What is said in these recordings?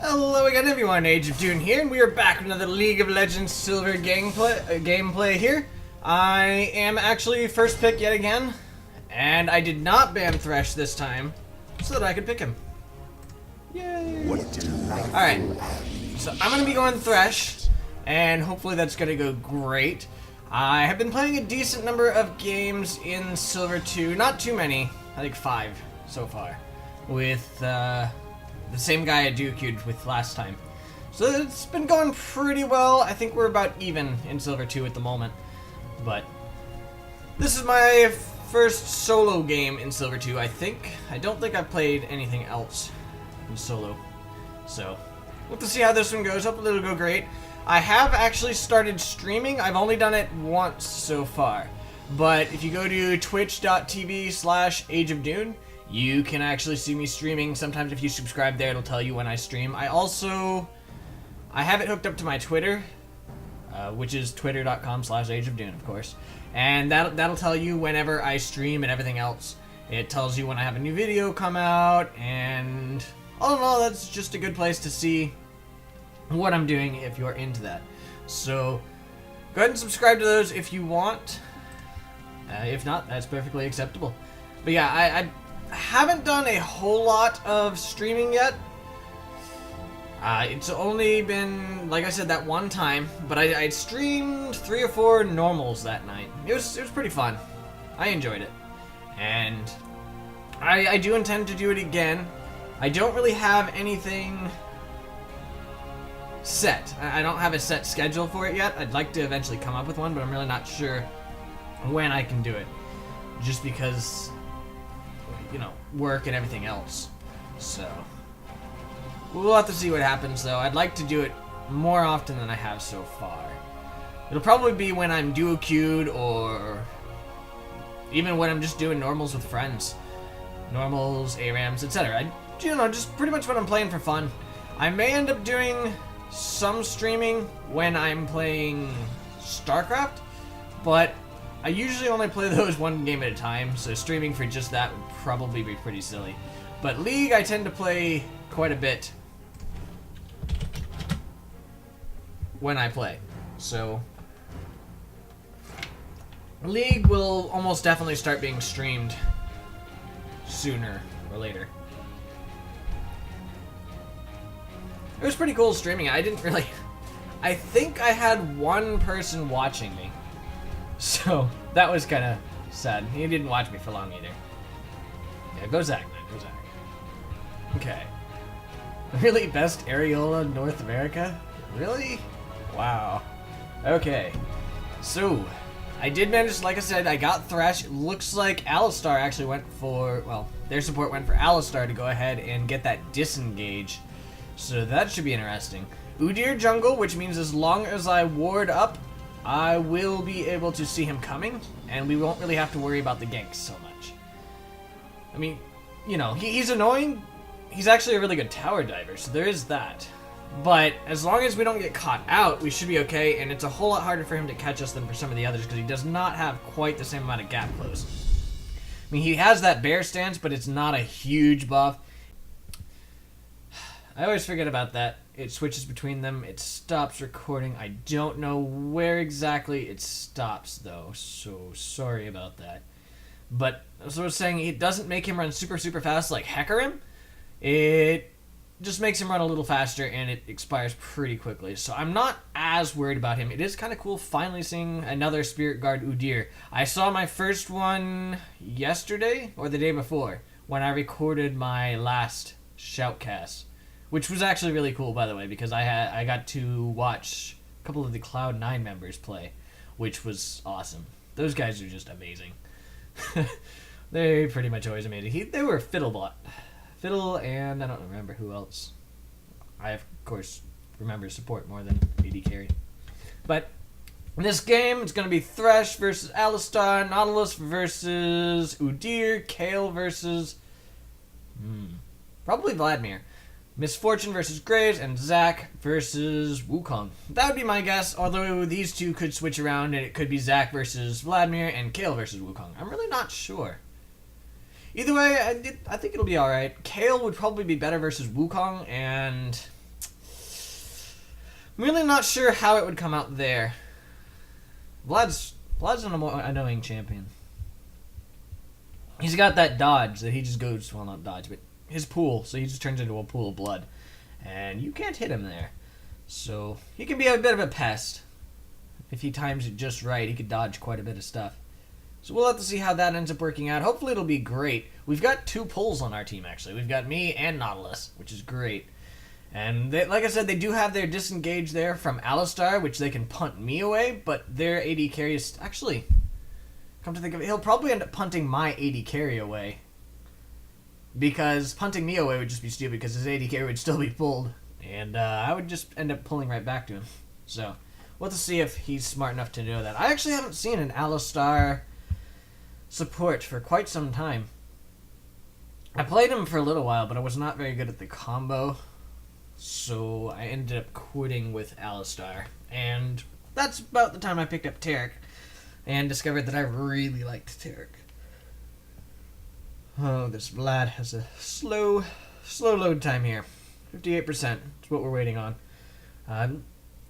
Hello again everyone, Ageofdune here, and we are back with another League of Legends Silver gameplay here. I am actually first pick yet again, and I did not ban Thresh this time, so that I could pick him. Yay! Alright, so I'm going to be going Thresh, and hopefully that's going to go great. I have been playing a decent number of games in Silver 2, not too many, I think 5 so far, with the same guy I duo'd with last time. So it's been going pretty well. I think we're about even in Silver 2 at the moment. But this is my first solo game in Silver 2, I think. I don't think I've played anything else in solo. So we'll have to see how this one goes. Hopefully it'll go great. I have actually started streaming. I've only done it once so far. But if you go to twitch.tv/Ageofdune, you can actually see me streaming. Sometimes if you subscribe there, it'll tell you when I stream. I have it hooked up to my Twitter, which is twitter.com/Ageofdune, of course. And that'll tell you whenever I stream and everything else. It tells you when I have a new video come out, and all in all, that's just a good place to see what I'm doing if you're into that. So go ahead and subscribe to those if you want. If not, that's perfectly acceptable. But yeah, I haven't done a whole lot of streaming yet. It's only been, like I said, that one time, but I streamed 3 or 4 normals that night. It was pretty fun. I enjoyed it, and I do intend to do it again. I don't really have anything set. I don't have a set schedule for it yet. I'd like to eventually come up with one, but I'm really not sure when I can do it, just because, you know, work and everything else. So we'll have to see what happens, though. I'd like to do it more often than I have so far. It'll probably be when I'm duo-queued, or even when I'm just doing normals with friends. Normals, ARAMs, etc. You know, just pretty much when I'm playing for fun. I may end up doing some streaming when I'm playing StarCraft, but I usually only play those one game at a time, so streaming for just that would probably be pretty silly. But League, I tend to play quite a bit when I play. So League will almost definitely start being streamed sooner or later. It was pretty cool streaming. I think I had one person watching me. So that was kind of sad. He didn't watch me for long either. Yeah, go Zach, man. Go Zach. Okay. Really? Best Areola in North America? Really? Wow. Okay. So, I did manage, like I said, I got Thresh. It looks like Alistar actually went for, well, their support went for Alistar to go ahead and get that disengage. So that should be interesting. Udyr jungle, which means as long as I ward up, I will be able to see him coming, and we won't really have to worry about the ganks so much. I mean, you know, he's annoying. He's actually a really good tower diver, so there is that. But as long as we don't get caught out, we should be okay, and it's a whole lot harder for him to catch us than for some of the others, because he does not have quite the same amount of gap close. I mean, he has that bear stance, but it's not a huge buff. I always forget about that. It switches between them. It stops recording. I don't know where exactly it stops, though, so sorry about that. But as I was saying, it doesn't make him run super fast like Hecarim. It just makes him run a little faster, and it expires pretty quickly. So I'm not as worried about him. It is kind of cool finally seeing another Spirit Guard Udyr. I saw my first one yesterday, or the day before, when I recorded my last shoutcast. Which was actually really cool, by the way, because I got to watch a couple of the Cloud9 members play, which was awesome. Those guys are just amazing. They're pretty much always amazing. They were Fiddlebot. Fiddle, and I don't remember who else. I, of course, remember support more than AD carry. But in this game, it's going to be Thresh versus Alistar, Nautilus versus Udyr, Kayle versus probably Vladimir. Miss Fortune versus Graves, and Zach versus Wukong. That would be my guess, although these two could switch around, and it could be Zach versus Vladimir and Kayle versus Wukong. I'm really not sure. Either way, I think it'll be alright. Kayle would probably be better versus Wukong, and I'm really not sure how it would come out there. Vlad's an annoying champion. He's got that dodge that he just goes, well, not dodge, but his pool, so he just turns into a pool of blood. And you can't hit him there. So he can be a bit of a pest. If he times it just right, he could dodge quite a bit of stuff. So we'll have to see how that ends up working out. Hopefully it'll be great. We've got 2 pulls on our team, actually. We've got me and Nautilus, which is great. And they, like I said, they do have their disengage there from Alistar, which they can punt me away, but their AD carry is... Actually, come to think of it, he'll probably end up punting my AD carry away. Because punting me away would just be stupid, because his AD carry would still be pulled. And I would just end up pulling right back to him. So, we'll have to see if he's smart enough to know that. I actually haven't seen an Alistar support for quite some time. I played him for a little while, but I was not very good at the combo. So I ended up quitting with Alistar. And that's about the time I picked up Taric and discovered that I really liked Taric. Oh, this Vlad has a slow load time here. 58% is what we're waiting on.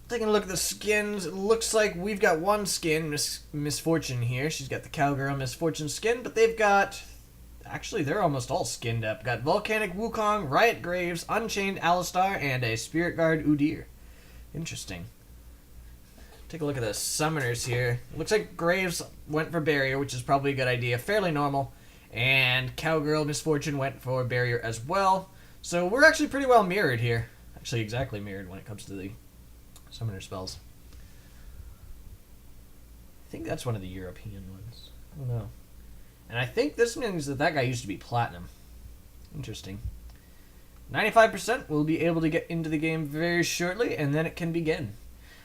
Taking a look at the skins, it looks like we've got one skin, Miss Fortune here. She's got the Cowgirl Miss Fortune skin, but they've got... Actually, they're almost all skinned up. Got Volcanic Wukong, Riot Graves, Unchained Alistar, and a Spirit Guard Udyr. Interesting. Take a look at the summoners here. Looks like Graves went for Barrier, which is probably a good idea. Fairly normal. And Cowgirl Miss Fortune went for Barrier as well. So we're actually pretty well mirrored here. Actually, exactly mirrored when it comes to the summoner spells. I think that's one of the European ones. I don't know. And I think this means that that guy used to be Platinum. Interesting. 95% will be able to get into the game very shortly, and then it can begin.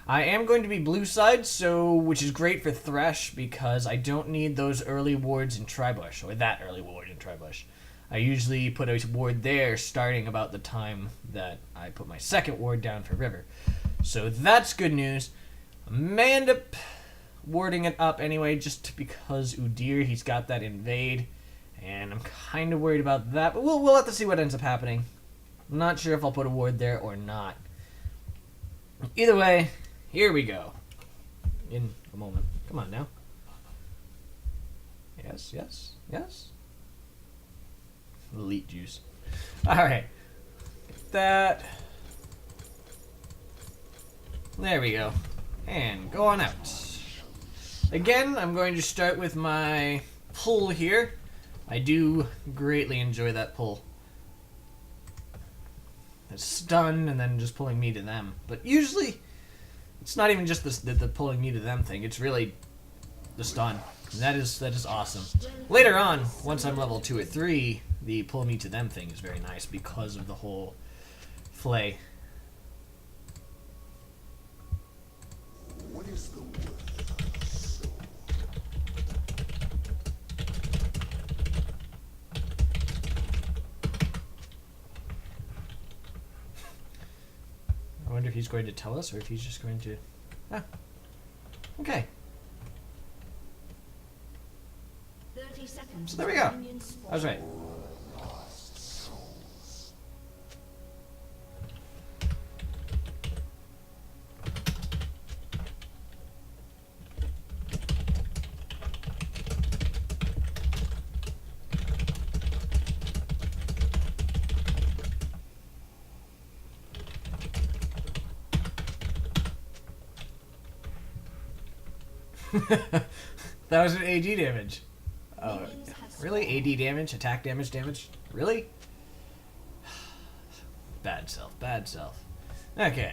I am going to be blue side, which is great for Thresh, because I don't need those early wards in Tribush, or that early ward in Tribush. I usually put a ward there starting about the time that I put my second ward down for River. So that's good news. I may end up warding it up anyway, just because Udyr, he's got that invade, and I'm kind of worried about that, but we'll have to see what ends up happening. I'm not sure if I'll put a ward there or not. Either way, here we go. In a moment. Come on now. Yes, yes, yes. Elite juice. Alright. Get that. There we go. And go on out. Again, I'm going to start with my pull here. I do greatly enjoy that pull. It's stun and then just pulling me to them. But usually, it's not even just the pulling me to them thing. It's really the stun. And that is awesome. Later on, once I'm level 2 or 3, the pull me to them thing is very nice because of the whole flay. What is the word? I wonder if he's going to tell us or if he's just going to... Ah. Okay. 30 seconds. So there we go. I was right. That was an AD damage. Oh, really? AD damage? Attack damage? Really? Bad self, bad self. Okay.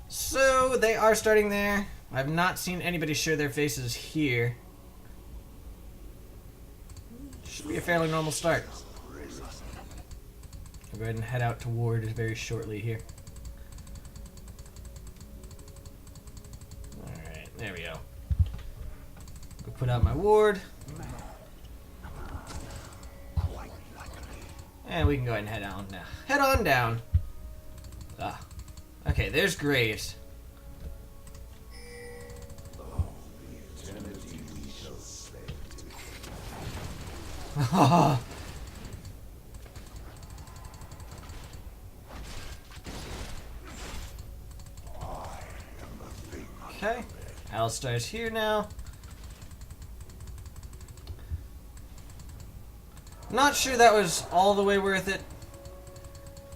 So, they are starting there. I've not seen anybody show their faces here. Should be a fairly normal start. I'll go ahead and head out to ward very shortly here. Alright, there we go. Go put out my ward. And we can go ahead and head on now. Head on down. Ah. Okay, there's Graves. Okay. Alistar's here now. Not sure that was all the way worth it.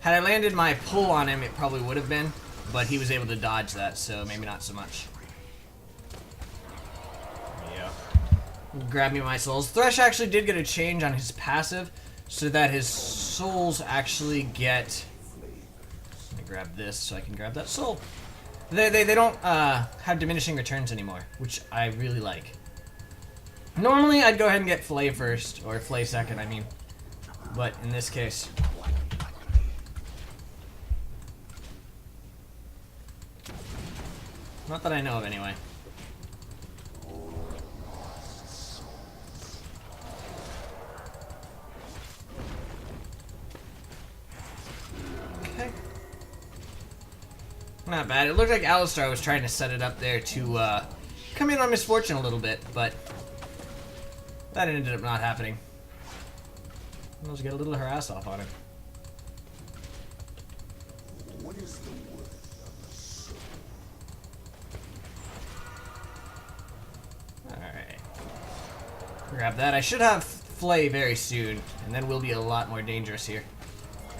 Had I landed my pull on him, it probably would have been, but he was able to dodge that, so maybe not so much. Yeah. Grab me my souls. Thresh actually did get a change on his passive, so that his souls actually get... Let me grab this so I can grab that soul. They don't have diminishing returns anymore, which I really like. Normally, I'd go ahead and get Flay first, or Flay second, I mean. But in this case... Not that I know of, anyway. Okay. Not bad. It looked like Alistar was trying to set it up there to come in on Miss Fortune a little bit, but that ended up not happening. Let's get a little harass off on him. Alright. Grab that. I should have Flay very soon, and then we'll be a lot more dangerous here.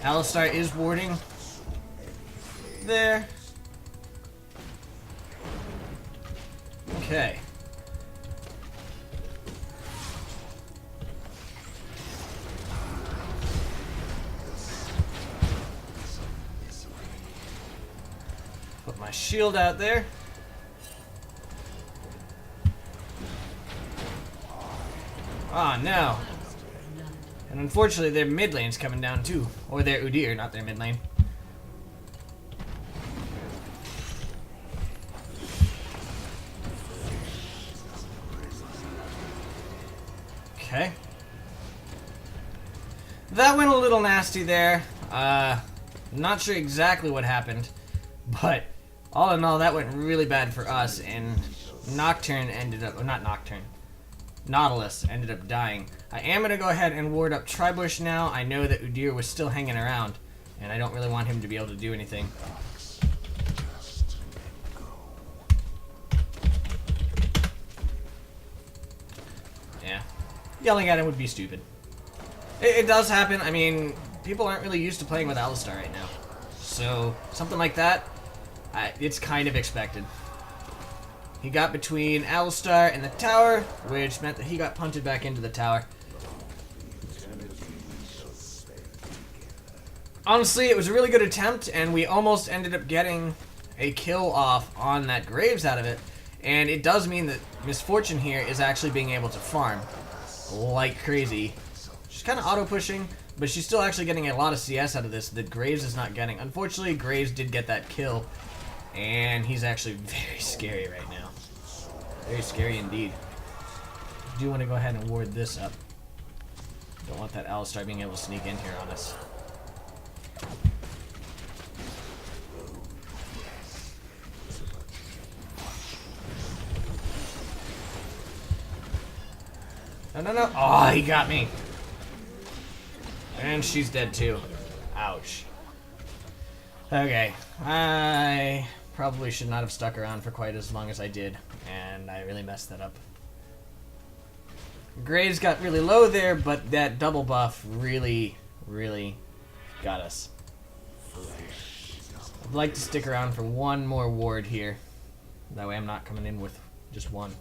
Alistar is warding. There. Okay. Put my shield out there. Ah, no. And unfortunately, their mid lane's coming down too. Or their Udyr, not their mid lane. Okay. That went a little nasty there. Not sure exactly what happened, but all in all, that went really bad for us, and Nocturne ended up, or not Nocturne, Nautilus ended up dying. I am going to go ahead and ward up Tribush now. I know that Udyr was still hanging around, and I don't really want him to be able to do anything. Yeah. Yelling at him would be stupid. It does happen. I mean, people aren't really used to playing with Alistar right now. So, something like that, it's kind of expected. He got between Alistar and the tower, which meant that he got punted back into the tower. Honestly, it was a really good attempt, and we almost ended up getting a kill off on that Graves out of it. And it does mean that Miss Fortune here is actually being able to farm like crazy. She's kind of auto-pushing, but she's still actually getting a lot of CS out of this that Graves is not getting. Unfortunately, Graves did get that kill, and he's actually very scary right now. Very scary indeed. I do want to go ahead and ward this up. Don't want that Alistar being able to sneak in here on us. No, no, no. Oh, he got me. And she's dead too. Ouch. Okay. I probably should not have stuck around for quite as long as I did, and I really messed that up. Graves got really low there, but that double buff really, really got us. I'd like to stick around for one more ward here. That way I'm not coming in with just one.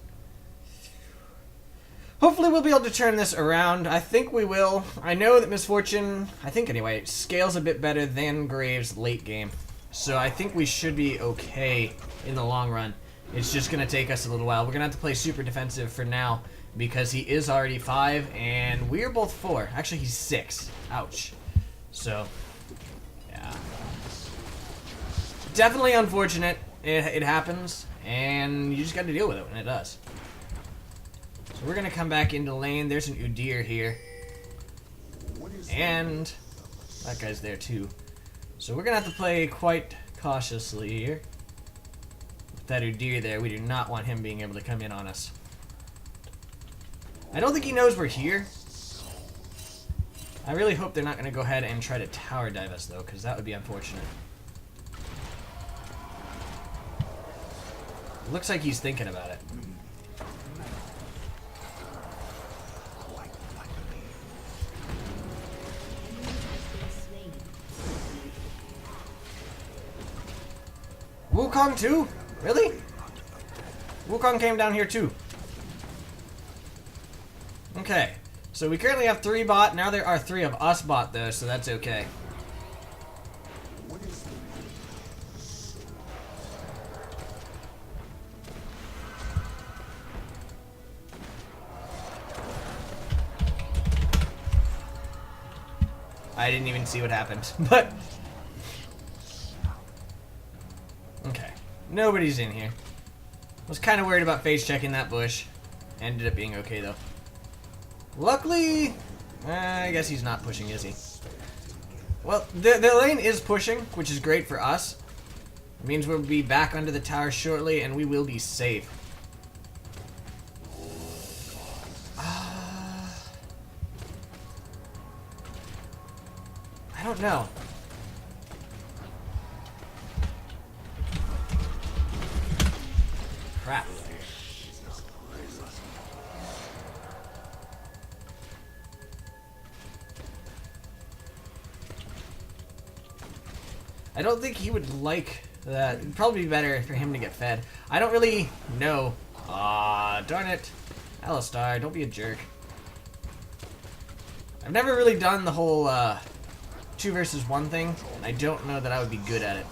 Hopefully we'll be able to turn this around. I think we will. I know that Miss Fortune, I think anyway, scales a bit better than Graves late game. So I think we should be okay in the long run. It's just going to take us a little while. We're going to have to play super defensive for now because he is already 5 and we're both 4. Actually, he's 6. Ouch. So, yeah. Definitely unfortunate. It happens, and you just got to deal with it when it does. So we're going to come back into lane. There's an Udyr here. And that guy's there too. So we're going to have to play quite cautiously here. With that Udyr there, we do not want him being able to come in on us. I don't think he knows we're here. I really hope they're not going to go ahead and try to tower dive us though, because that would be unfortunate. Looks like he's thinking about it. Wukong too? Really? Wukong came down here too. Okay. So we currently have 3 bot. Now there are 3 of us bot though, so that's okay. I didn't even see what happened, but... Okay. Nobody's in here. Was kind of worried about face checking that bush. Ended up being okay, though. Luckily... I guess he's not pushing, is he? Well, the lane is pushing, which is great for us. It means we'll be back under the tower shortly, and we will be safe. I don't know. Crap. I don't think he would like that. It'd probably be better for him to get fed. I don't really know. Ah, darn it. Alistar, don't be a jerk. I've never really done the whole 2 versus 1 thing. I don't know that I would be good at it.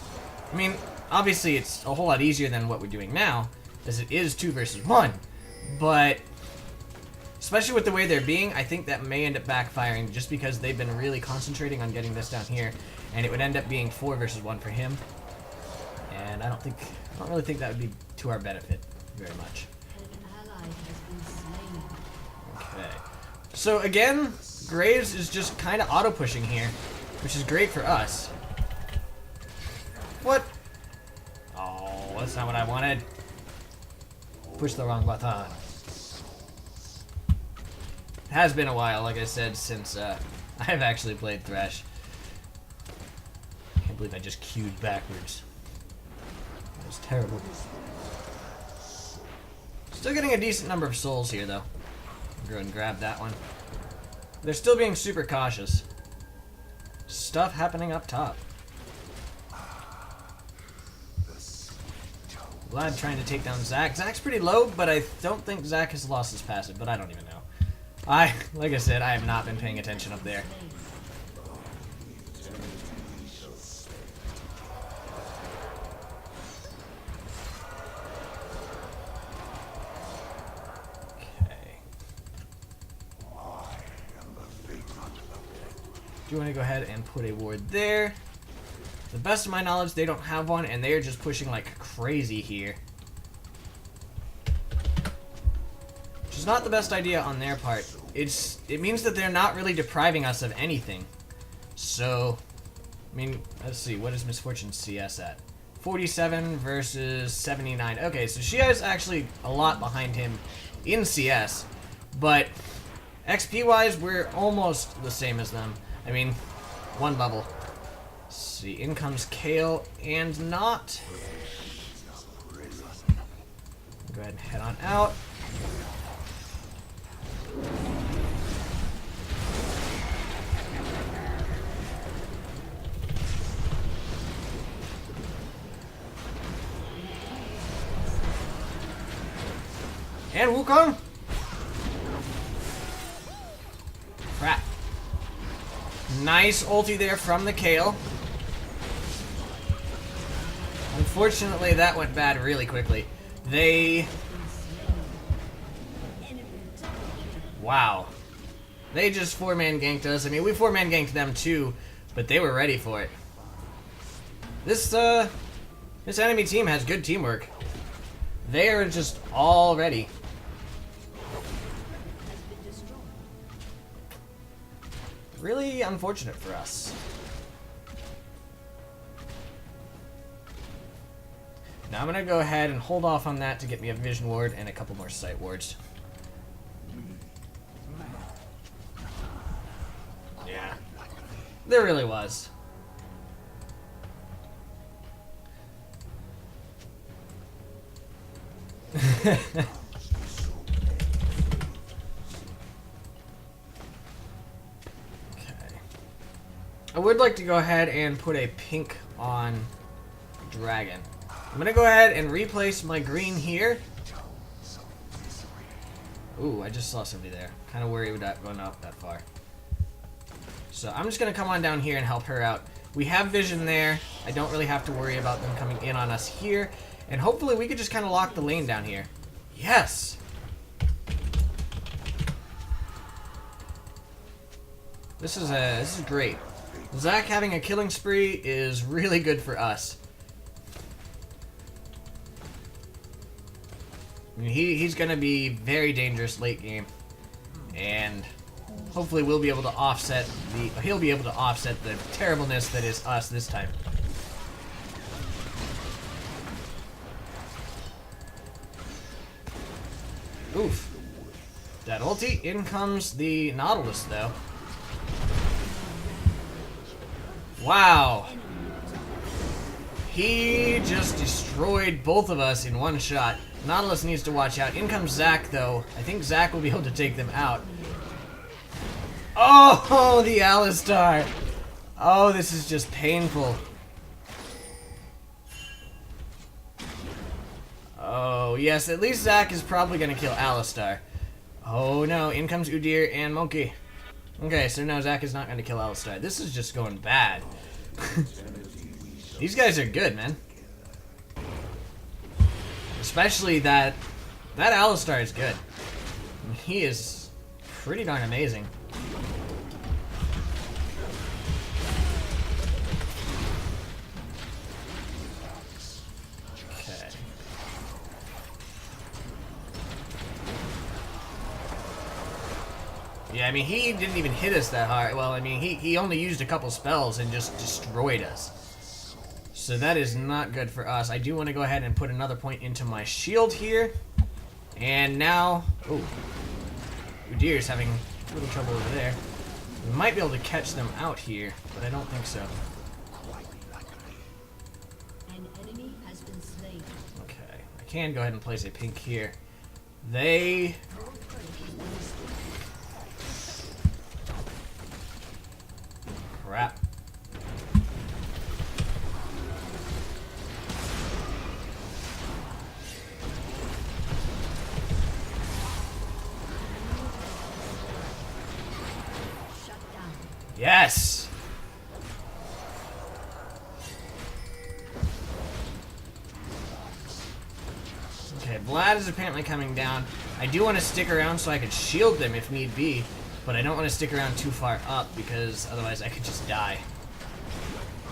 I mean, obviously it's a whole lot easier than what we're doing now, as it is 2 versus 1. But especially with the way they're being, I think that may end up backfiring just because they've been really concentrating on getting this down here, and it would end up being 4 versus 1 for him. And I don't really think that would be to our benefit very much. Okay. So again, Graves is just kind of auto-pushing here, which is great for us. What? Oh, that's not what I wanted. Push the wrong button. It has been a while, like I said, since I've actually played Thresh. I can't believe I just queued backwards. That was terrible. Still getting a decent number of souls here, though. I'll go and grab that one. They're still being super cautious. Stuff happening up top. Vlad trying to take down Zac. Zac's pretty low, but I don't think Zac has lost his passive, but I don't even know. Like I said, I have not been paying attention up there. Do you want to go ahead and put a ward there? To the best of my knowledge, they don't have one, and they are just pushing like crazy here. Which is not the best idea on their part. It means that they're not really depriving us of anything. So, I mean, let's see, what is Miss Fortune CS at? 47 versus 79. Okay, so she has actually a lot behind him in CS, but XP-wise, we're almost the same as them. I mean, 1 level. Let's see, in comes Kayle and not. Go ahead and head on out. And Wukong. Crap. Nice ulti there from the Kayle. Unfortunately, that went bad really quickly. Wow. They just 4-man ganked us. I mean, we 4-man ganked them too, but they were ready for it. This enemy team has good teamwork. They are just all ready. Really unfortunate for us. Now I'm gonna go ahead and hold off on that to get me a vision ward and a couple more sight wards. Yeah, there really was. I would like to go ahead and put a pink on Dragon. I'm gonna go ahead and replace my green here. Ooh, I just saw somebody there. Kind of worried about going out that far. So I'm just gonna come on down here and help her out. We have vision there. I don't really have to worry about them coming in on us here. And hopefully we could just kind of lock the lane down here. Yes! This is great. Zac having a killing spree is really good for us. I mean, he's gonna be very dangerous late game, and hopefully we'll be able to offset he'll be able to offset the terribleness that is us this time. Oof. That ulti. In comes the Nautilus though. Wow. He just destroyed both of us in one shot. Nautilus needs to watch out. In comes Zac, though. I think Zac will be able to take them out. Oh, the Alistar. Oh, this is just painful. Oh, yes, at least Zac is probably going to kill Alistar. Oh, no. In comes Udyr and Monkey. Okay, so now Zac is not going to kill Alistar. This is just going bad. These guys are good, man. Especially that Alistar is good. I mean, he is pretty darn amazing. Okay. Yeah, I mean, he didn't even hit us that hard. Well, I mean, he only used a couple spells and just destroyed us. So that is not good for us. I do want to go ahead and put another point into my shield here. And now... Oh. Udyr's having a little trouble over there. We might be able to catch them out here, but I don't think so. An enemy has been slain. Okay. I can go ahead and place a pink here. They... Crap. Yes! Okay, Vlad is apparently coming down. I do want to stick around so I could shield them if need be, but I don't want to stick around too far up because otherwise I could just die.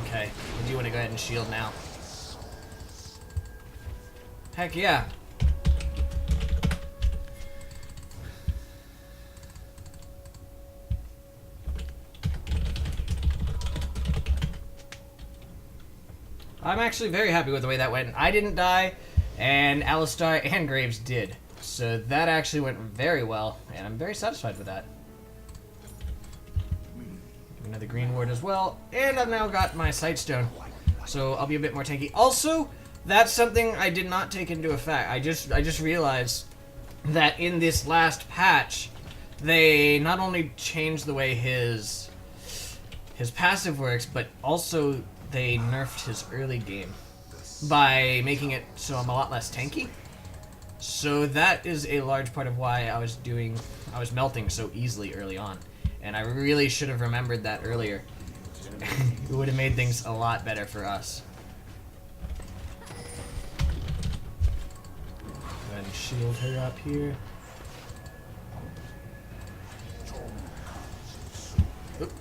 Okay, I do want to go ahead and shield now. Heck yeah. I'm actually very happy with the way that went. I didn't die, and Alistar and Graves did. So that actually went very well, and I'm very satisfied with that. Another green ward as well, and I've now got my Sightstone, so I'll be a bit more tanky. Also, that's something I did not take into effect. I just realized that in this last patch, they not only changed the way his passive works, but also they nerfed his early game by making it so I'm a lot less tanky. So that is a large part of why I was melting so easily early on. And I really should have remembered that earlier. It would have made things a lot better for us. Go ahead and shield her up here. Oop.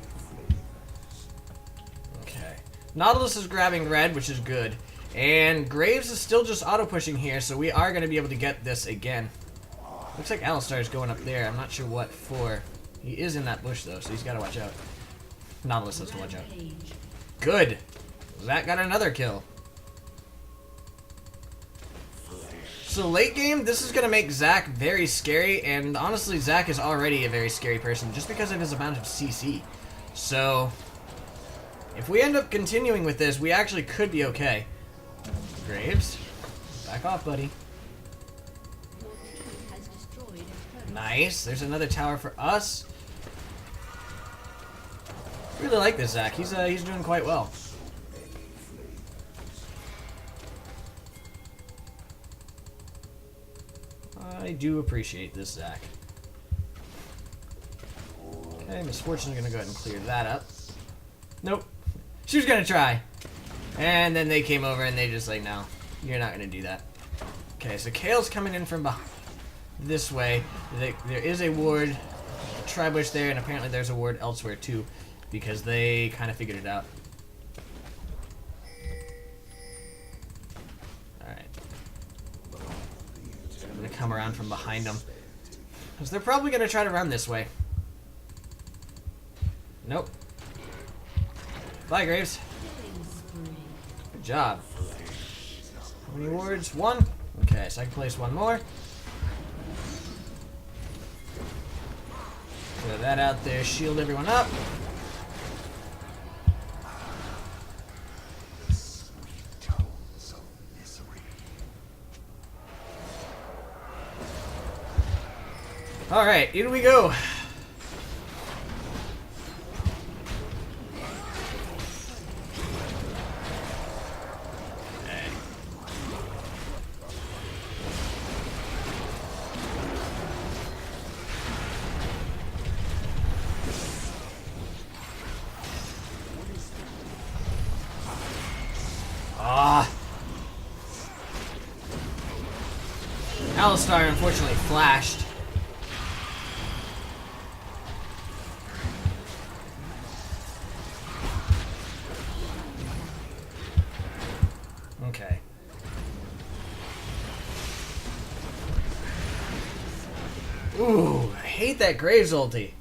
Okay. Nautilus is grabbing red, which is good. And Graves is still just auto-pushing here, so we are going to be able to get this again. Looks like Alistar is going up there. I'm not sure what for. He is in that bush, though, so he's got to watch out. Nautilus has to watch out. Good! That got another kill. So late game, this is going to make Zac very scary, and honestly, Zac is already a very scary person just because of his amount of CC. So, if we end up continuing with this, we actually could be okay. Graves, back off, buddy. Nice. There's another tower for us. Really like this Zac. He's doing quite well. I do appreciate this Zac. Okay, Miss Fortune's gonna go ahead and clear that up. Nope. She was gonna try. And then they came over and they just like, no, you're not gonna do that. Okay, so Kayle's coming in from behind. This way. There is a ward, a tri-bush there, and apparently there's a ward elsewhere too, because they kind of figured it out. Alright. So I'm going to come around from behind them. Because they're probably going to try to run this way. Nope. Bye, Graves. Good job. How many wards? One? Okay, so I can place one more. Throw that out there, shield everyone up. Alright, here we go. Alistar unfortunately flashed. Okay. Ooh, I hate that Graves ulti.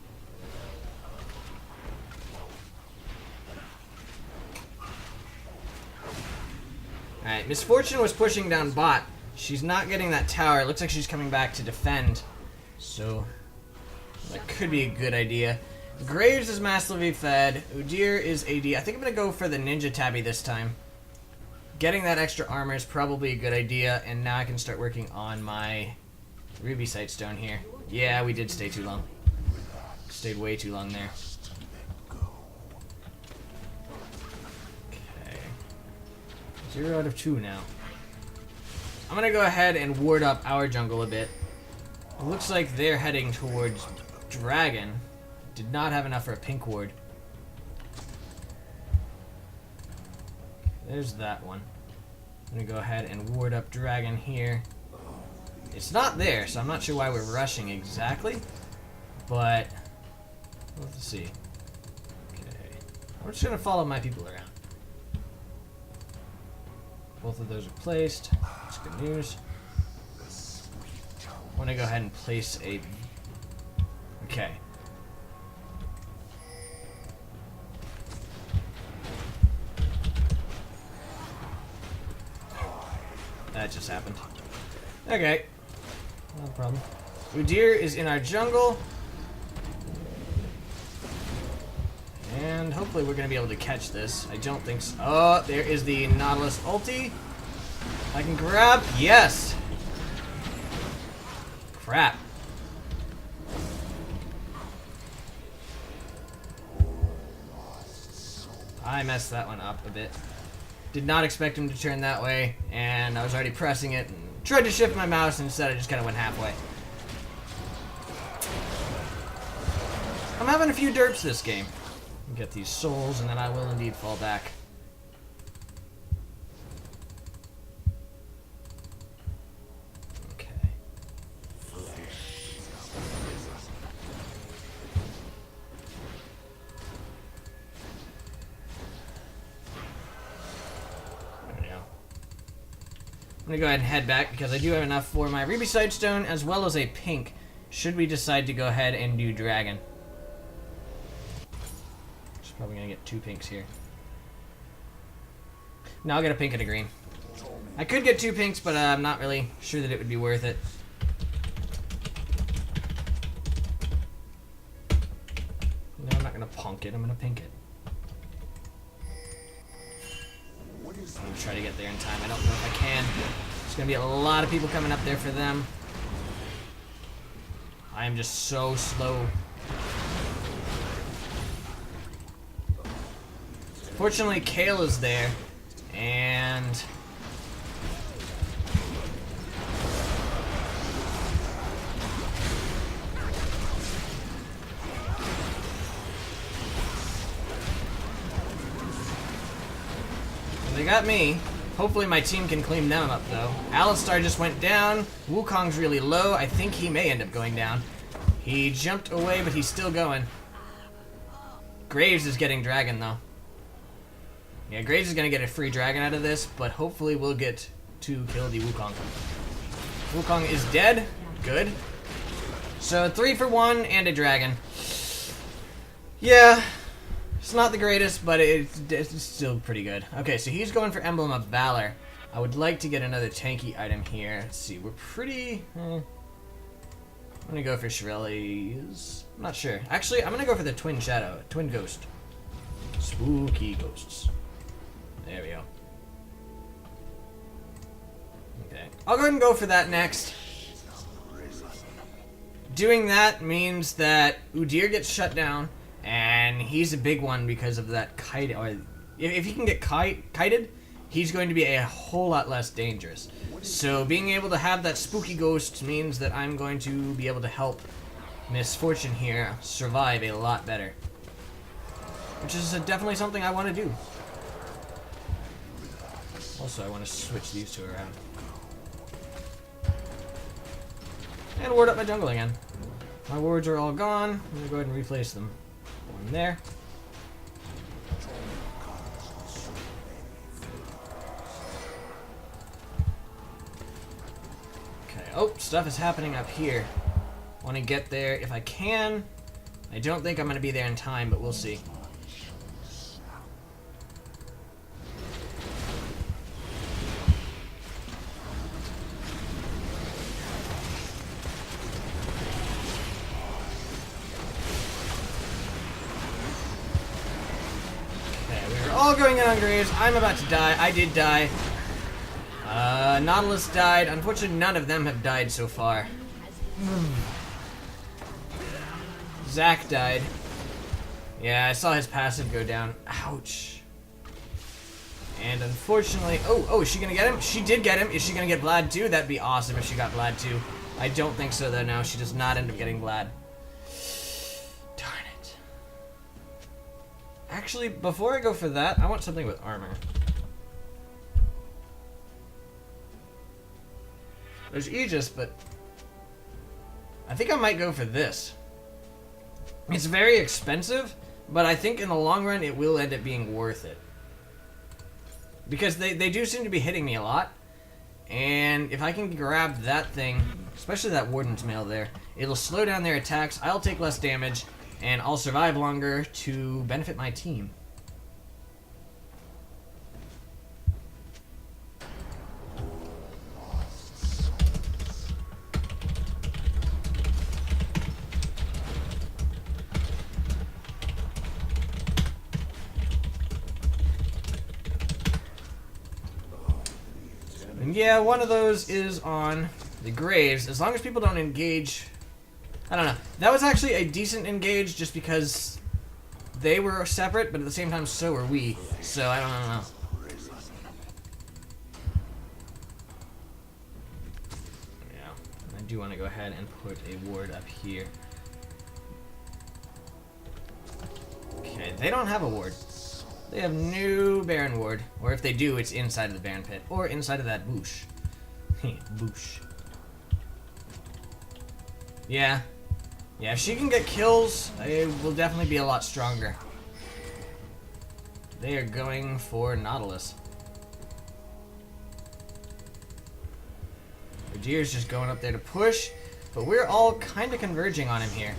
Alright, Miss Fortune was pushing down bot. She's not getting that tower. It looks like she's coming back to defend. So, that could be a good idea. Graves is massively fed. Udyr is AD. I think I'm going to go for the Ninja Tabby this time. Getting that extra armor is probably a good idea. And now I can start working on my Ruby Sightstone here. Yeah, we did stay too long. Stayed way too long there. Okay. 0 out of 2 now. I'm going to go ahead and ward up our jungle a bit. It looks like they're heading towards Dragon. Did not have enough for a pink ward. There's that one. I'm going to go ahead and ward up Dragon here. It's not there, so I'm not sure why we're rushing exactly. But, let's see. Okay. I'm just going to follow my people around. Both of those are placed. That's good news. I want to go ahead and place a... Okay. That just happened. Okay. No problem. Udyr is in our jungle. And hopefully we're going to be able to catch this. I don't think so. Oh, there is the Nautilus ulti. I can grab. Yes! Crap. I messed that one up a bit. Did not expect him to turn that way, and I was already pressing it and tried to shift my mouse, and instead I just kind of went halfway. I'm having a few derps this game. Get these souls, and then I will indeed fall back. Okay. There we go. I'm gonna go ahead and head back because I do have enough for my Ruby Sightstone as well as a pink. Should we decide to go ahead and do Dragon? Probably gonna get 2 pinks here. No, I'll get a pink and a green. I could get 2 pinks, but I'm not really sure that it would be worth it. No, I'm not gonna punk it. I'm gonna pink it. I'm gonna try to get there in time. I don't know if I can. There's gonna be a lot of people coming up there for them. I am just so slow. Fortunately, Kayle is there, and they got me. Hopefully my team can clean them up, though. Alistar just went down. Wukong's really low. I think he may end up going down. He jumped away, but he's still going. Graves is getting dragon, though. Yeah, Graves is going to get a free dragon out of this, but hopefully we'll get to kill the Wukong. Wukong is dead. Good. So 3 for 1 and a dragon. Yeah. It's not the greatest, but it's still pretty good. Okay, so he's going for Emblem of Valor. I would like to get another tanky item here. Let's see, we're pretty... I'm gonna go for Shirelli's... I'm not sure. Actually, I'm gonna go for the Twin Shadow. Twin Ghost. Spooky ghosts. There we go. Okay. I'll go ahead and go for that next. Doing that means that Udyr gets shut down, and he's a big one because of that kite. Or if he can get kited, he's going to be a whole lot less dangerous. So being able to have that spooky ghost means that I'm going to be able to help Miss Fortune here survive a lot better. Which is definitely something I want to do. Also, I want to switch these two around. And ward up my jungle again. My wards are all gone. I'm going to go ahead and replace them. One there. Okay. Oh, stuff is happening up here. Want to get there if I can. I don't think I'm going to be there in time, but we'll see. All going in on Graves. I'm about to die. I did die. Nautilus died. Unfortunately, none of them have died so far. Zac died. Yeah, I saw his passive go down. Ouch. And unfortunately... Oh, is she gonna get him? She did get him. Is she gonna get Vlad too? That'd be awesome if she got Vlad too. I don't think so, though. No, she does not end up getting Vlad. Actually, before I go for that, I want something with armor. There's Aegis, but I think I might go for this. It's very expensive, but I think in the long run it will end up being worth it. Because they do seem to be hitting me a lot. And if I can grab that thing, especially that Warden's Mail there, it'll slow down their attacks, I'll take less damage, and I'll survive longer to benefit my team. And yeah, one of those is on the Graves. As long as people don't engage... I don't know. That was actually a decent engage just because they were separate, but at the same time so were we. So I don't know. Yeah, I do want to go ahead and put a ward up here. Okay, they don't have a ward. They have no Baron ward. Or if they do, it's inside of the Baron pit. Or inside of that bush. Bush. Yeah. Yeah, if she can get kills, it will definitely be a lot stronger. They are going for Nautilus. Udyr's just going up there to push, but we're all kind of converging on him here.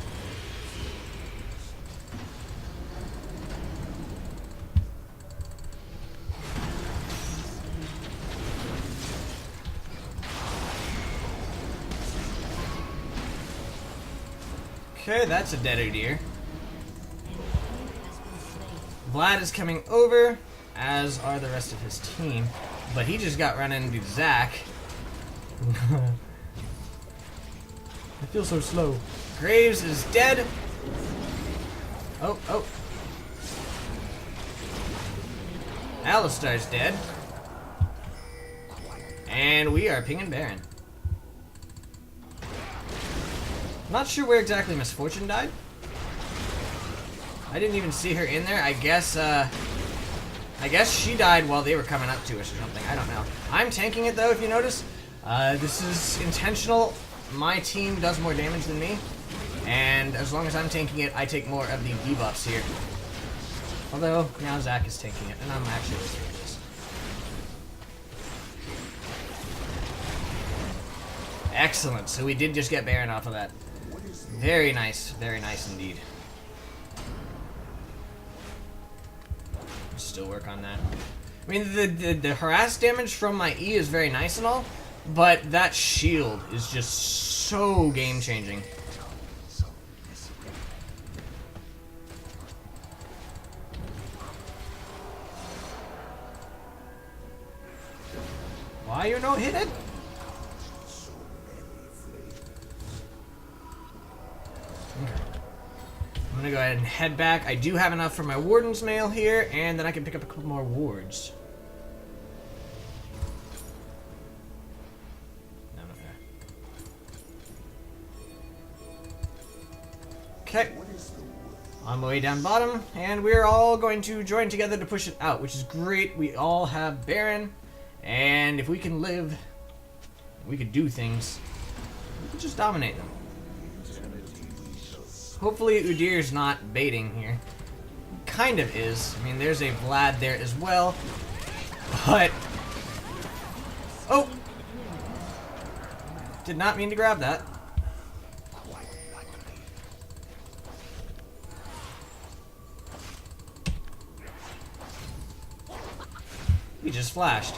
Okay, that's a dead Udyr. Vlad is coming over, as are the rest of his team, but he just got run into Zac. I feel so slow. Graves is dead. Oh, oh. Alistar's dead. And we are pinging Baron. Not sure where exactly Miss Fortune died. I didn't even see her in there. I guess she died while they were coming up to us or something. I don't know. I'm tanking it though, if you notice. This is intentional. My team does more damage than me. And as long as I'm tanking it, I take more of the debuffs here. Although, now Zach is taking it, and I'm actually okay with this. Excellent. So we did just get Baron off of that. Very nice indeed. Still work on that. I mean, the harass damage from my E is very nice and all, but that shield is just so game-changing. Why you not hit it? Okay. I'm gonna go ahead and head back. I do have enough for my Warden's Mail here, and then I can pick up a couple more wards. No, not there. Okay. On my way down bottom, and we're all going to join together to push it out, which is great. We all have Baron, and if we can live, we could do things. We could just dominate them. Hopefully Udyr's not baiting here. Kind of is. I mean, there's a Vlad there as well. But... oh! Did not mean to grab that. He just flashed.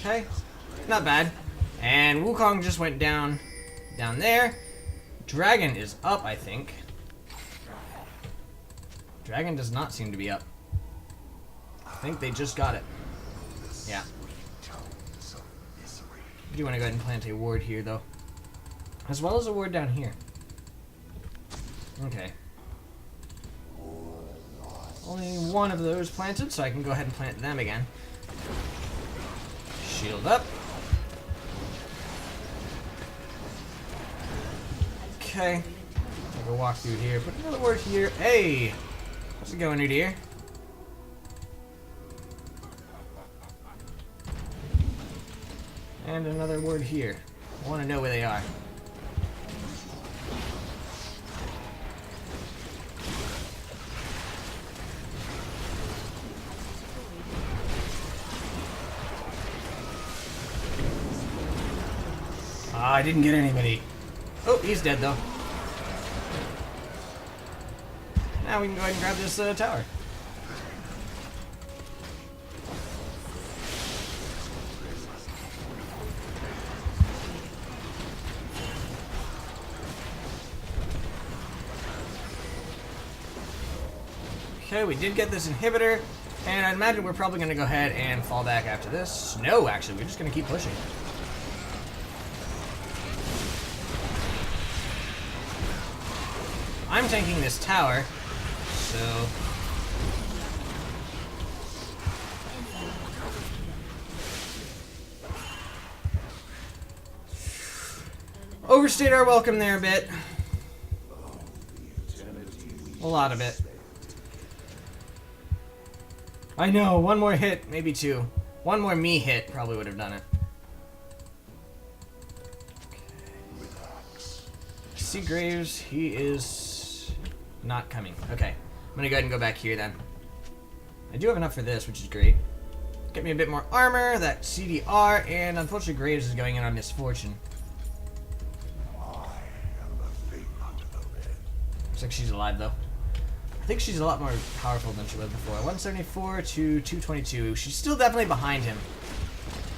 Okay, not bad. And Wukong just went down there. Dragon is up, I think. Dragon does not seem to be up. I think they just got it. Yeah. I do want to go ahead and plant a ward here, though. As well as a ward down here. Okay. Only one of those planted, so I can go ahead and plant them again. Shield up. Okay. I'll go walk through here. Put another word here. Hey! How's it going, Udyr? And another word here. I want to know where they are. I didn't get anybody. Oh, he's dead though. Now we can go ahead and grab this tower. Okay, we did get this inhibitor, and I'd imagine we're probably going to go ahead and fall back after this. No, actually, we're just going to keep pushing. I'm tanking this tower, so... overstayed our welcome there a bit. A lot of it. I know, one more hit, maybe two. One more me hit probably would have done it. See Graves, he is not coming. Okay, I'm gonna go ahead and go back here then. I do have enough for this, which is great. Get me a bit more armor, that CDR, and unfortunately Graves is going in on Miss Fortune. Looks like she's alive though. I think she's a lot more powerful than she was before. 174 to 222. She's still definitely behind him.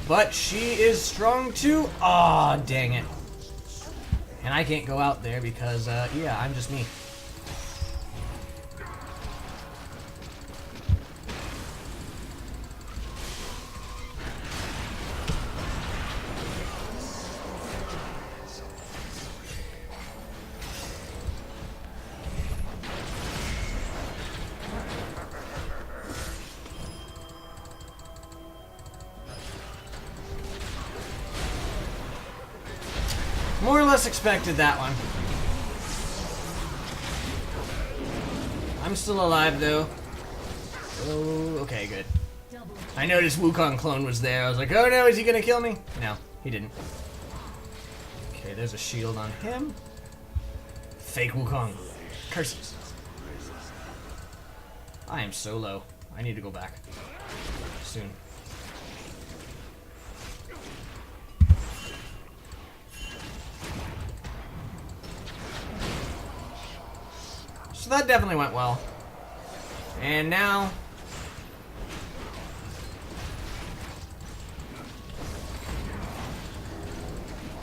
But she is strong too. Aw, dang it. And I can't go out there because, yeah, I'm just me. More or less expected that one. I'm still alive though. Oh, okay, good. I noticed Wukong clone was there. I was like, oh no, is he gonna kill me? No, he didn't. Okay, there's a shield on him. Fake Wukong. Curses. I am so low. I need to go back. Soon. So that definitely went well. And now...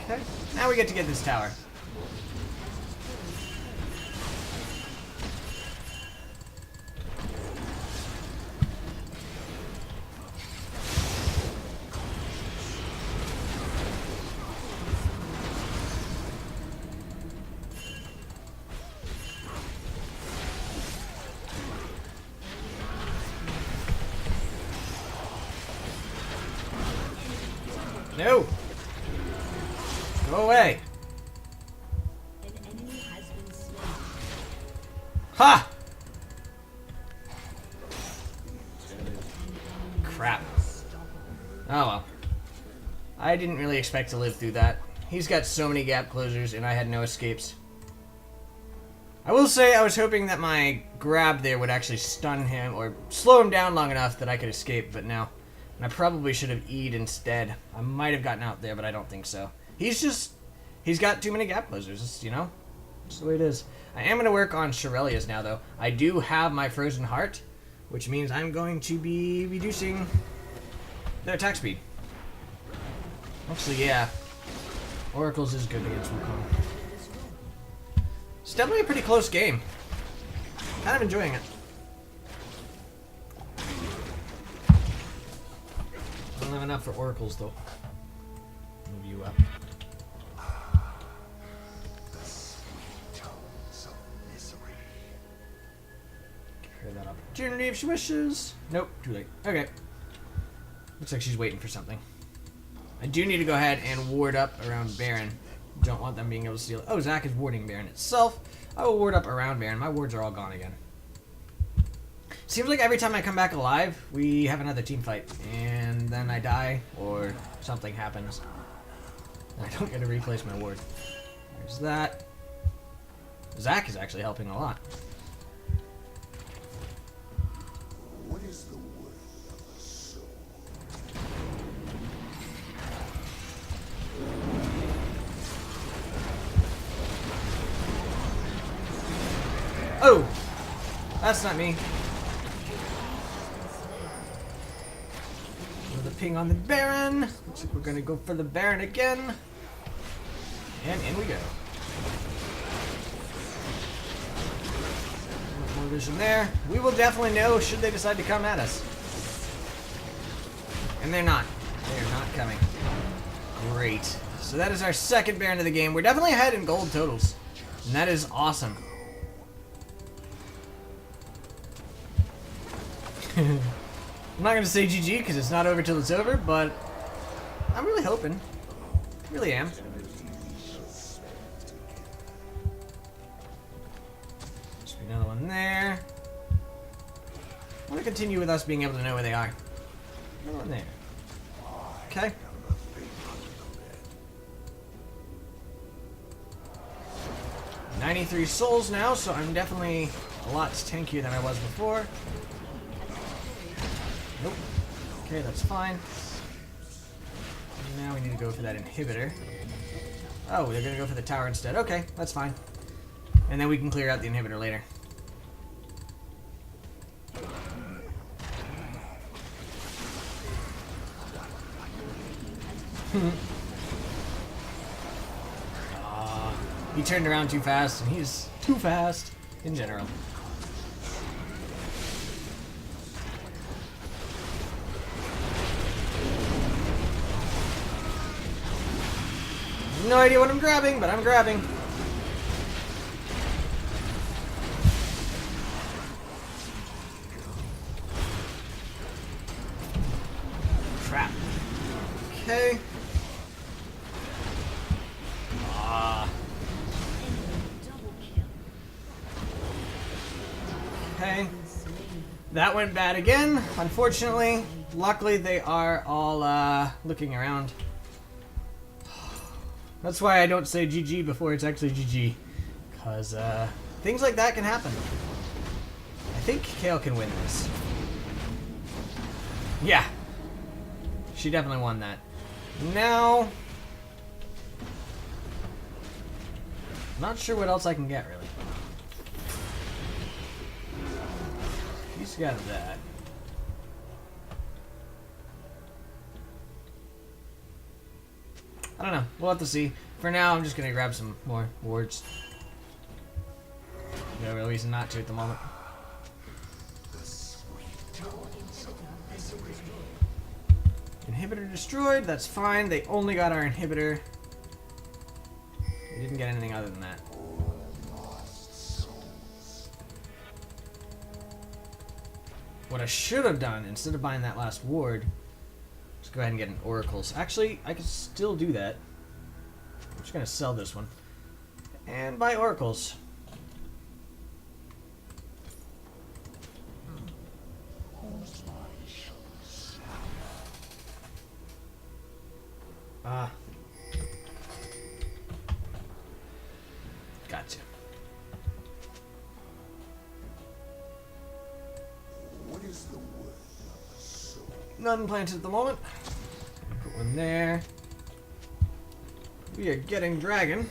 Okay, now we get to get this tower. No! Go away! An enemy has been slain. Ha! Crap. Oh well. I didn't really expect to live through that. He's got so many gap closers and I had no escapes. I will say I was hoping that my grab there would actually stun him or slow him down long enough that I could escape, but no. And I probably should have E'd instead. I might have gotten out there, but I don't think so. He's got too many gap closers, it's, you know? That's the way it is. I am going to work on Shirelia's now, though. I do have my Frozen Heart, which means I'm going to be reducing their attack speed. Actually, yeah. Oracles is good against Wukong. It's definitely a pretty close game. Kind of enjoying it. I don't have enough for oracles though. Move you up. Give her that opportunity if she wishes. Nope, too late. Okay. Looks like she's waiting for something. I do need to go ahead and ward up around Baron. Don't want them being able to steal it. Oh, Zac is warding Baron itself. I will ward up around Baron. My wards are all gone again. Seems like every time I come back alive, we have another team fight, and then I die, or something happens. And I don't get to replace my ward. There's that. Zac is actually helping a lot. What is the worth of a soul? Oh! That's not me. The ping on the Baron. Looks like we're gonna go for the Baron again. And in we go. More vision there. We will definitely know should they decide to come at us. And they're not. They're not coming. Great. So that is our second Baron of the game. We're definitely ahead in gold totals. And that is awesome. I'm not going to say GG because it's not over till it's over, but I'm really hoping. Really am. Just another one there. I want to continue with us being able to know where they are. Another one there. Okay. $93 souls now, so I'm definitely a lot tankier than I was before. Nope. Okay, that's fine. Now we need to go for that inhibitor. Oh, they're gonna go for the tower instead. Okay, that's fine. And then we can clear out the inhibitor later. He turned around too fast, and he's too fast in general. No idea what I'm grabbing, but I'm grabbing. Crap. Okay. That went bad again, unfortunately. Luckily, they are all looking around. That's why I don't say GG before it's actually GG. Because things like that can happen. I think Kayle can win this. Yeah. She definitely won that. Now... not sure what else I can get, really. He's got that. I don't know. We'll have to see. For now, I'm just going to grab some more wards. No real reason not to at the moment. Inhibitor destroyed. That's fine. They only got our inhibitor. We didn't get anything other than that. What I should have done, instead of buying that last ward, just go ahead and get an Oracles. Actually, I could still do that. I'm just going to sell this one. And buy Oracles. Gotcha. What is the worth of a soul? None planted at the moment. Put one there. We are getting dragon.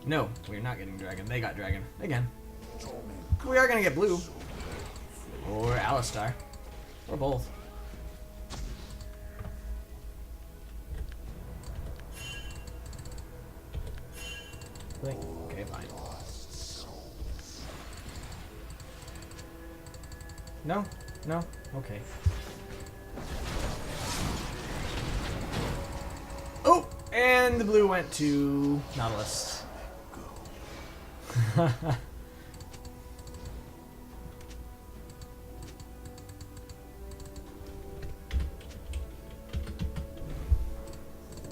No, we're not getting dragon. They got dragon. Again. We are going to get blue. Or Alistar. Or both. Okay, fine. No? No? Okay. Oh! And the blue went to Nautilus.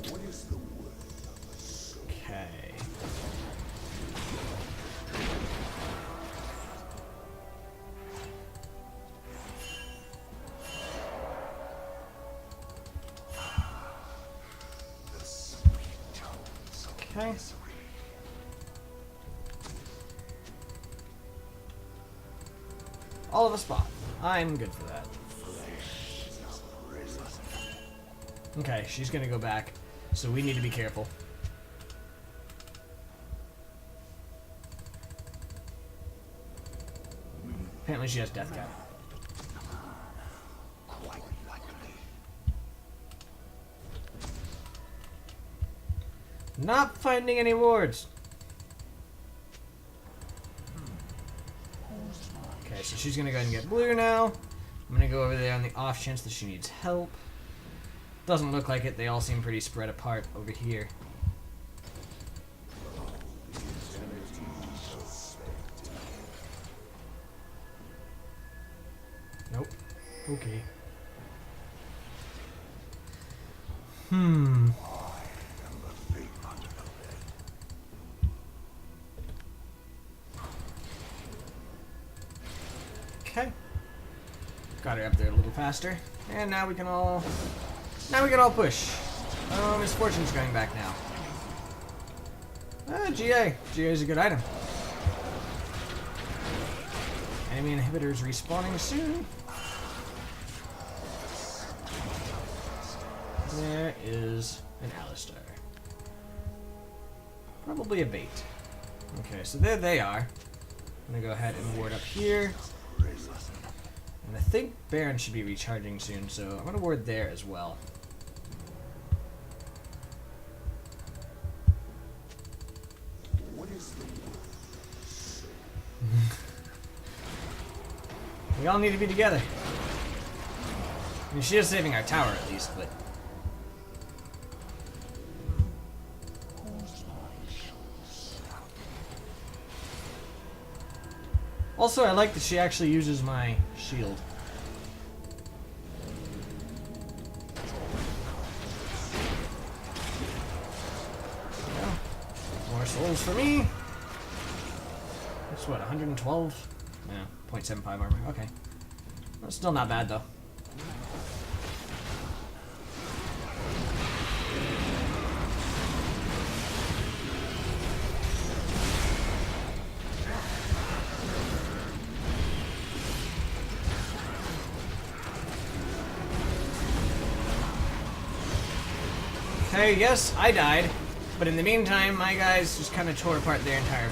What is the worth of a soul? Okay. The sweet tones of Okay. misery. All of a spot. I'm good for that. Okay, she's gonna go back, so we need to be careful. Apparently she has death cap. Quite likely. Not finding any wards. Okay, so she's gonna go ahead and get blue now. I'm gonna go over there on the off chance that she needs help. Doesn't look like it. They all seem pretty spread apart over here. Nope. Okay. Okay. Got her up there a little faster. And now we can all push. Oh, Miss Fortune's going back now. GA. GA is a good item. Enemy inhibitors respawning soon. There is an Alistar. Probably a bait. Okay, so there they are. I'm gonna go ahead and ward up here. And I think Baron should be recharging soon, so I'm gonna ward there as well. What is the worth? We all need to be together. I mean, she is saving our tower at least, but... Also, I like that she actually uses my shield. Well, more souls for me. That's what, 112? Yeah, 0.75 armor. Okay. That's still not bad, though. Okay, yes, I died. But in the meantime, my guys just kind of tore apart their entire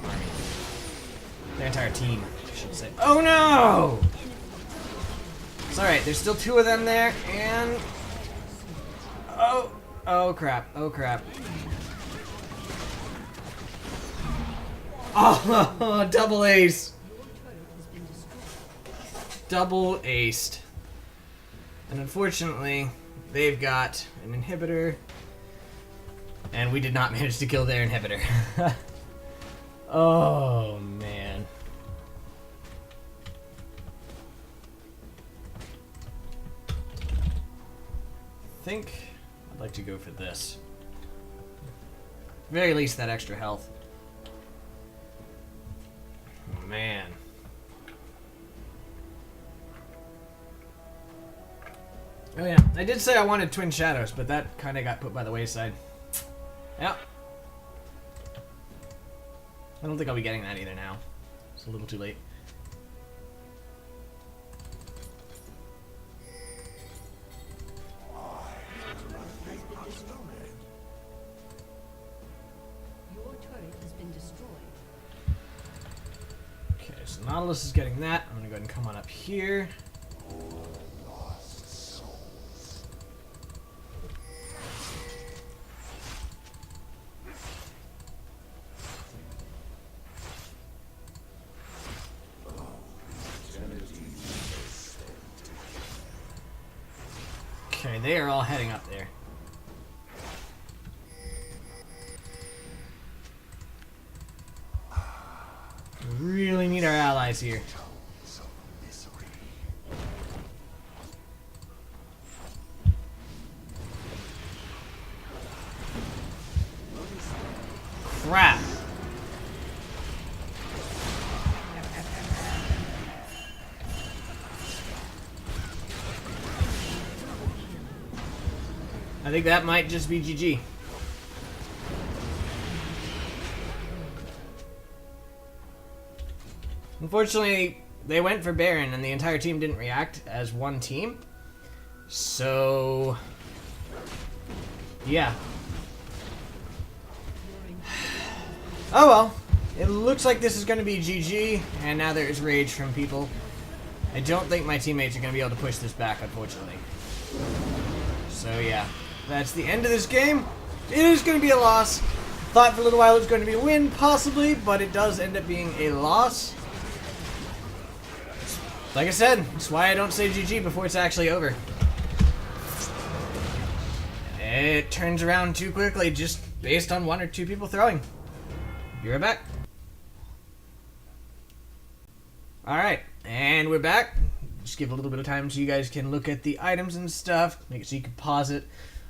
army. Their entire team, I should say. Oh no! It's alright, there's still 2 of them there, and... Oh crap, oh crap. Oh, double ace! Double aced. And unfortunately, they've got an inhibitor, and we did not manage to kill their inhibitor. Oh, man. I think I'd like to go for this. Very least that extra health. Man. Oh yeah, I did say I wanted Twin Shadows, but that kind of got put by the wayside. Yeah. I don't think I'll be getting that either now. It's a little too late. Your turret has been destroyed. Okay, so Nautilus is getting that. I'm gonna go ahead and come on up here. Okay, they are all heading up there. We really need our allies here. Crap. I think that might just be GG. Unfortunately, they went for Baron and the entire team didn't react as one team. So... yeah. Oh well. It looks like this is going to be GG, and now there is rage from people. I don't think my teammates are going to be able to push this back, unfortunately. So yeah. That's the end of this game. It is going to be a loss. Thought for a little while it was going to be a win, possibly, but it does end up being a loss. Like I said, that's why I don't say GG before it's actually over. It turns around too quickly just based on 1 or 2 people throwing. Be right back. Alright, and we're back. Just give a little bit of time so you guys can look at the items and stuff. Make it so you can pause it.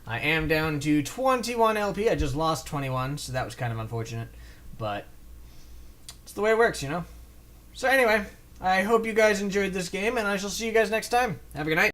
I am down to 21 LP. I just lost 21, so that was kind of unfortunate. But it's the way it works, you know? So anyway, I hope you guys enjoyed this game, and I shall see you guys next time. Have a good night.